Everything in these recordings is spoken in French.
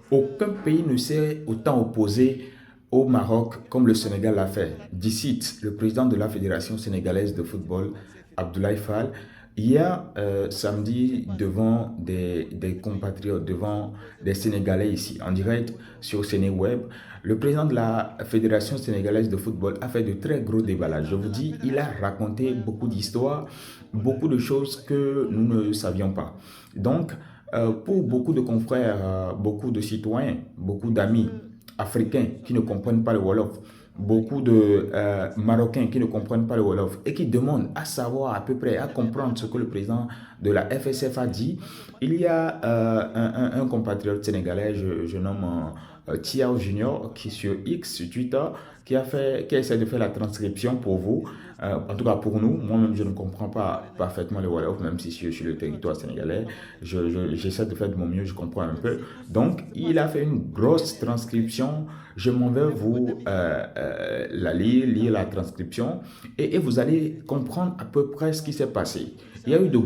Aucun pays ne s'est autant opposé au Maroc comme le Sénégal l'a fait. D'ici, le président de la Fédération sénégalaise de football, Abdoulaye Fall, hier samedi devant des compatriotes, devant des Sénégalais ici en direct sur Sénéweb, le président de la Fédération sénégalaise de football a fait de très gros déballages. Je vous dis, il a raconté beaucoup d'histoires, beaucoup de choses que nous ne savions pas. Donc, pour beaucoup de confrères, beaucoup de citoyens, beaucoup d'amis africains qui ne comprennent pas le Wolof, beaucoup de Marocains qui ne comprennent pas le Wolof et qui demandent à savoir à peu près, à comprendre ce que le président de la FSF a dit, il y a un compatriote sénégalais, je nomme Thiao Junior, qui sur X, sur Twitter, qui essaie de faire la transcription pour vous. En tout cas pour nous, moi-même je ne comprends pas parfaitement le Wolof, même si je suis sur le territoire sénégalais. J'essaie de faire de mon mieux, je comprends un peu. Donc il a fait une grosse transcription. Je m'en vais vous la lire la transcription, et vous allez comprendre à peu près ce qui s'est passé. Il y a eu de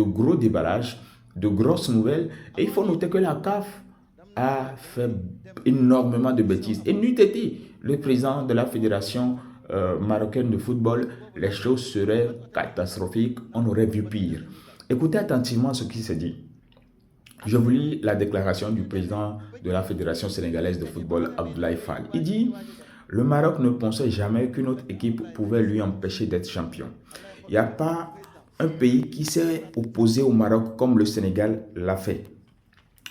gros déballages, de grosses nouvelles, et il faut noter que la CAF a fait énormément de bêtises. Et n'eût été le président de la fédération marocaine de football, les choses seraient catastrophiques, on aurait vu pire. Écoutez attentivement ce qui s'est dit. Je vous lis la déclaration du président de la Fédération sénégalaise de football, Abdoulaye Fall. Il dit: le Maroc ne pensait jamais qu'une autre équipe pouvait lui empêcher d'être champion. Il n'y a pas un pays qui s'est opposé au Maroc comme le Sénégal l'a fait.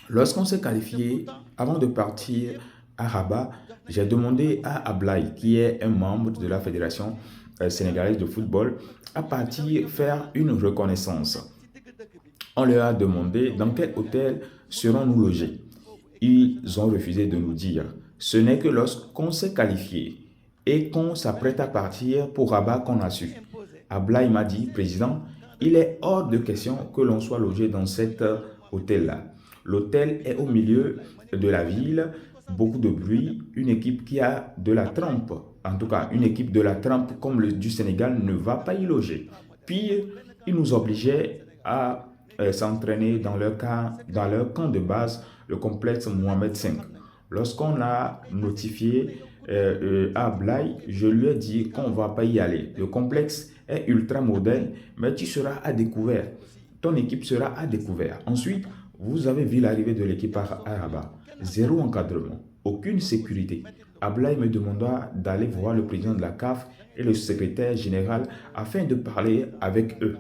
Lorsqu'on s'est qualifié, avant de partir à Rabat, j'ai demandé à Ablaye, qui est un membre de la Fédération sénégalaise de football, à partir faire une reconnaissance. On leur a demandé dans quel hôtel serons-nous logés. Ils ont refusé de nous dire. Ce n'est que lorsqu'on s'est qualifié et qu'on s'apprête à partir pour Rabat qu'on a su. Ablaye m'a dit: président, il est hors de question que l'on soit logé dans cet hôtel-là. L'hôtel est au milieu de la ville, beaucoup de bruit, une équipe qui a de la trempe, en tout cas une équipe de la trempe comme le du Sénégal ne va pas y loger. Pire, ils nous obligeaient à s'entraîner dans leur camp de base, le complexe Mohamed V. Lorsqu'on a notifié à Blaye, je lui ai dit qu'on ne va pas y aller. Le complexe est ultra moderne, mais tu seras à découvert. Ton équipe sera à découvert. Ensuite, vous avez vu l'arrivée de l'équipe à Rabat. Zéro encadrement, aucune sécurité. Ablaye me demanda d'aller voir le président de la CAF et le secrétaire général afin de parler avec eux.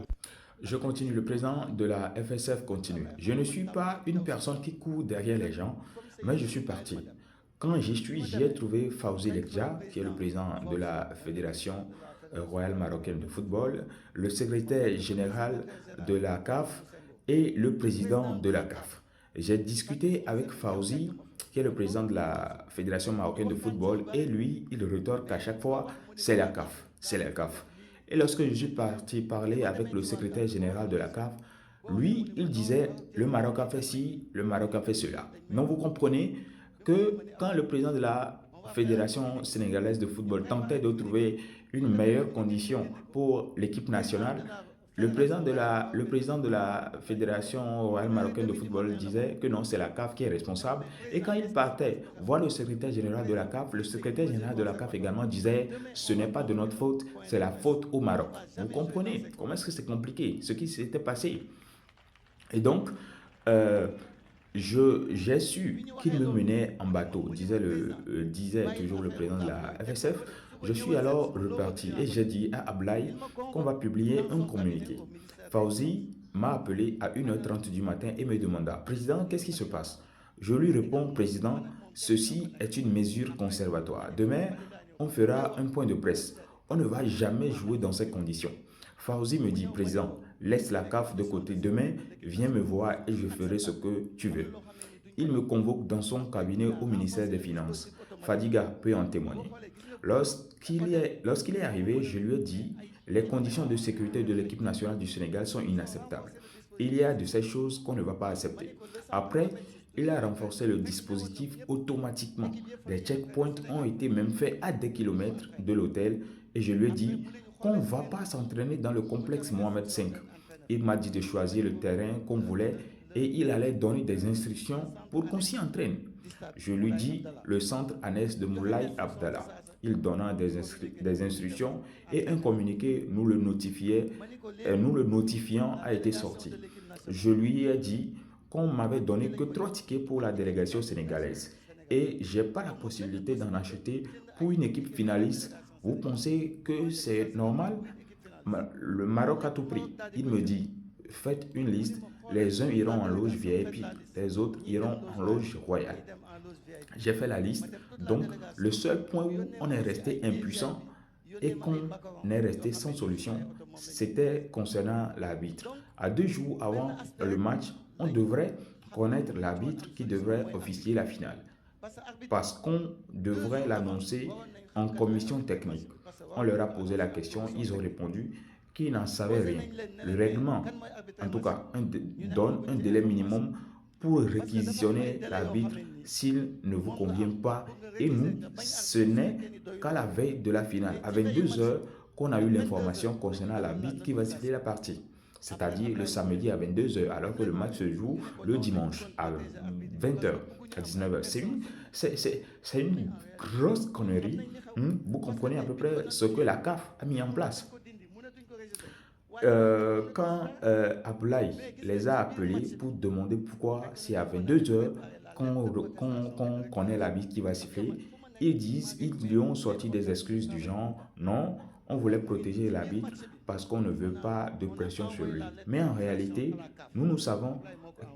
Je continue, le président de la FSF continue. Je ne suis pas une personne qui court derrière les gens, mais je suis parti. Quand j'y suis, j'y ai trouvé Fawzi Lekja, qui est le président de la Fédération royale marocaine de football, le secrétaire général de la CAF et le président de la CAF. J'ai discuté avec Fawzi, qui est le président de la Fédération marocaine de football, et lui, il retorque à chaque fois: c'est la CAF, c'est la CAF. Et lorsque je suis parti parler avec le secrétaire général de la CAF, lui, il disait: le Maroc a fait ci, le Maroc a fait cela. Donc vous comprenez que quand le président de la Fédération sénégalaise de football tentait de trouver une meilleure condition pour l'équipe nationale, le président de la Fédération royale marocaine de football disait que non, c'est la CAF qui est responsable. Et quand il partait voir le secrétaire général de la CAF, le secrétaire général de la CAF également disait: ce n'est pas de notre faute, c'est la faute au Maroc. Vous comprenez comment est-ce que c'est compliqué, ce qui s'était passé. Et donc, euh, j'ai su qu'il me menait en bateau, disait toujours le président de la FSF. Je suis alors reparti et j'ai dit à Ablaye qu'on va publier un communiqué. Fauzi m'a appelé à 1h30 du matin et me demanda: président, qu'est-ce qui se passe? Je lui réponds: président, ceci est une mesure conservatoire. Demain, on fera un point de presse. On ne va jamais jouer dans ces conditions. Fauzi me dit: président, laisse la CAF de côté. Demain, viens me voir et je ferai ce que tu veux. Il me convoque dans son cabinet au ministère des Finances. Fadiga peut en témoigner. Lorsqu'il est arrivé, je lui ai dit: les conditions de sécurité de l'équipe nationale du Sénégal sont inacceptables. Il y a de ces choses qu'on ne va pas accepter. Après, il a renforcé le dispositif automatiquement. Les checkpoints ont été même faits à des kilomètres de l'hôtel et je lui ai dit qu'on ne va pas s'entraîner dans le complexe Mohamed V. Il m'a dit de choisir le terrain qu'on voulait et il allait donner des instructions pour qu'on s'y entraîne. Je lui dis le centre Anes de Moulay Abdallah. Il donna des instructions et un communiqué nous le notifiant a été sorti. Je lui ai dit qu'on m'avait donné que 3 tickets pour la délégation sénégalaise et je n'ai pas la possibilité d'en acheter pour une équipe finaliste. Vous pensez que c'est normal? Le Maroc a tout pris. Il me dit, faites une liste, les uns iront en loge VIP, les autres iront en loge royale. J'ai fait la liste, donc le seul point où on est resté impuissant et qu'on est resté sans solution, c'était concernant l'arbitre. À 2 jours avant le match, on devrait connaître l'arbitre qui devrait officier la finale parce qu'on devrait l'annoncer en commission technique. On leur a posé la question, ils ont répondu qu'ils n'en savaient rien. Le règlement, en tout cas, donne un délai minimum pour réquisitionner l'arbitre s'il ne vous convient pas. Et nous, ce n'est qu'à la veille de la finale, à 22 heures, qu'on a eu l'information concernant l'arbitre qui va siffler la partie. C'est-à-dire le samedi à 22 heures, alors que le match se joue le dimanche à 20 heures, à 19 heures. C'est une grosse connerie. Vous comprenez à peu près ce que la CAF a mis en place. Quand Ablaye les a appelés pour demander pourquoi c'est à 22 heures qu'on connaît l'arbitre qui va siffler, ils lui ont sorti des excuses du genre non, on voulait protéger l'arbitre parce qu'on ne veut pas de pression sur lui. Mais en réalité, nous savons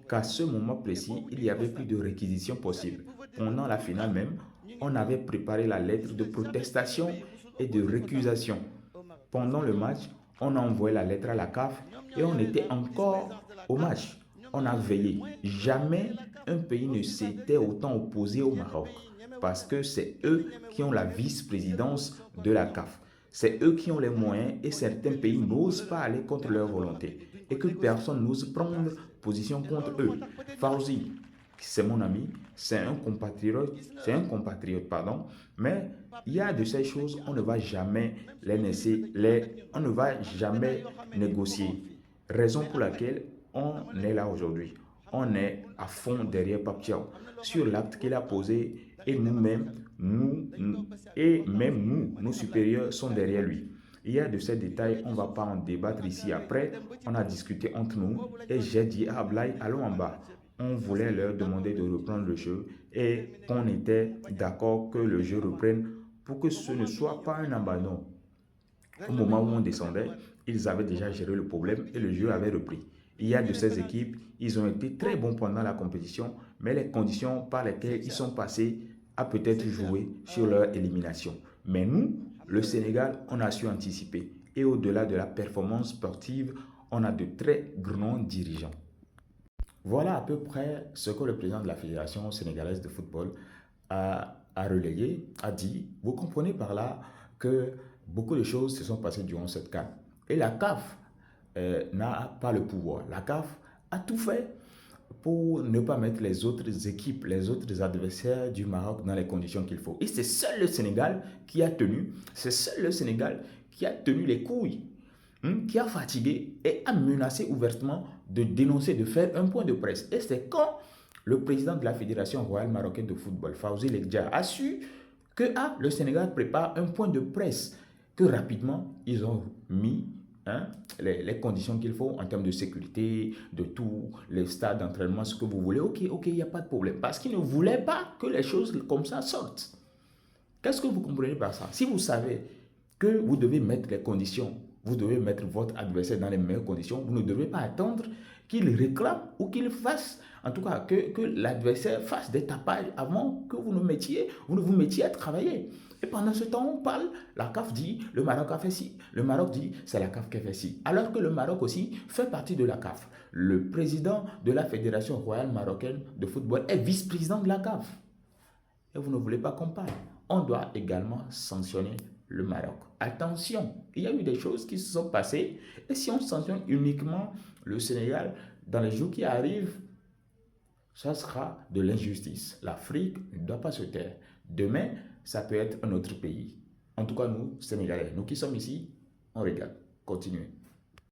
qu'à ce moment précis, il n'y avait plus de réquisition possible. Pendant la finale même, on avait préparé la lettre de protestation et de récusation. Pendant le match, on a envoyé la lettre à la CAF et on était encore au match. On a veillé. Jamais un pays ne s'était autant opposé au Maroc parce que c'est eux qui ont la vice-présidence de la CAF. C'est eux qui ont les moyens et certains pays n'osent pas aller contre leur volonté et que personne n'ose prendre position contre eux. Fauzi, c'est mon ami, c'est un compatriote, pardon, mais il y a de ces choses, on ne va jamais on ne va jamais négocier. Raison pour laquelle on est là aujourd'hui. On est à fond derrière Pape Thiaw sur l'acte qu'il a posé et nous-mêmes, et même nous, nos supérieurs sont derrière lui. Il y a de ces détails, on ne va pas en débattre ici. Après, on a discuté entre nous et j'ai dit à Ablaye, allons en bas. On voulait leur demander de reprendre le jeu et qu'on était d'accord que le jeu reprenne pour que ce ne soit pas un abandon. Au moment où on descendait, ils avaient déjà géré le problème et le jeu avait repris. Il y a de ces équipes, ils ont été très bons pendant la compétition, mais les conditions par lesquelles ils sont passés a peut-être joué sur leur élimination. Mais nous, le Sénégal, on a su anticiper. Et au-delà de la performance sportive, on a de très grands dirigeants. Voilà à peu près ce que le président de la Fédération sénégalaise de football a relayé, a dit. Vous comprenez par là que beaucoup de choses se sont passées durant cette CAN. Et la CAF n'a pas le pouvoir. La CAF a tout fait pour ne pas mettre les autres équipes, les autres adversaires du Maroc dans les conditions qu'il faut. Et c'est seul le Sénégal qui a tenu, c'est seul le Sénégal qui a tenu les couilles, qui a fatigué et a menacé ouvertement de dénoncer, de faire un point de presse. Et c'est quand le président de la Fédération royale marocaine de football, Fawzi Lekdja, a su que le Sénégal prépare un point de presse, que rapidement, ils ont mis les conditions qu'il faut en termes de sécurité, de tout, les stades d'entraînement, ce que vous voulez. Ok, il n'y a pas de problème. Parce qu'ils ne voulaient pas que les choses comme ça sortent. Qu'est-ce que vous comprenez par ça? Si vous savez que vous devez mettre les conditions, vous devez mettre votre adversaire dans les meilleures conditions, vous ne devez pas attendre qu'il réclame ou qu'il fasse, en tout cas, que l'adversaire fasse des tapages avant que vous vous mettiez à travailler. Et pendant ce temps, on parle, la CAF dit, le Maroc a fait ci, le Maroc dit, c'est la CAF qui a fait ci. Alors que le Maroc aussi fait partie de la CAF. Le président de la Fédération royale marocaine de football est vice-président de la CAF. Et vous ne voulez pas qu'on parle. On doit également sanctionner le Maroc. Attention, il y a eu des choses qui se sont passées. Et si on sanctionne uniquement le Sénégal dans les jours qui arrivent, ça sera de l'injustice. L'Afrique ne doit pas se taire. Demain, ça peut être un autre pays. En tout cas, nous, Sénégalais, nous qui sommes ici, on regarde. Continuez.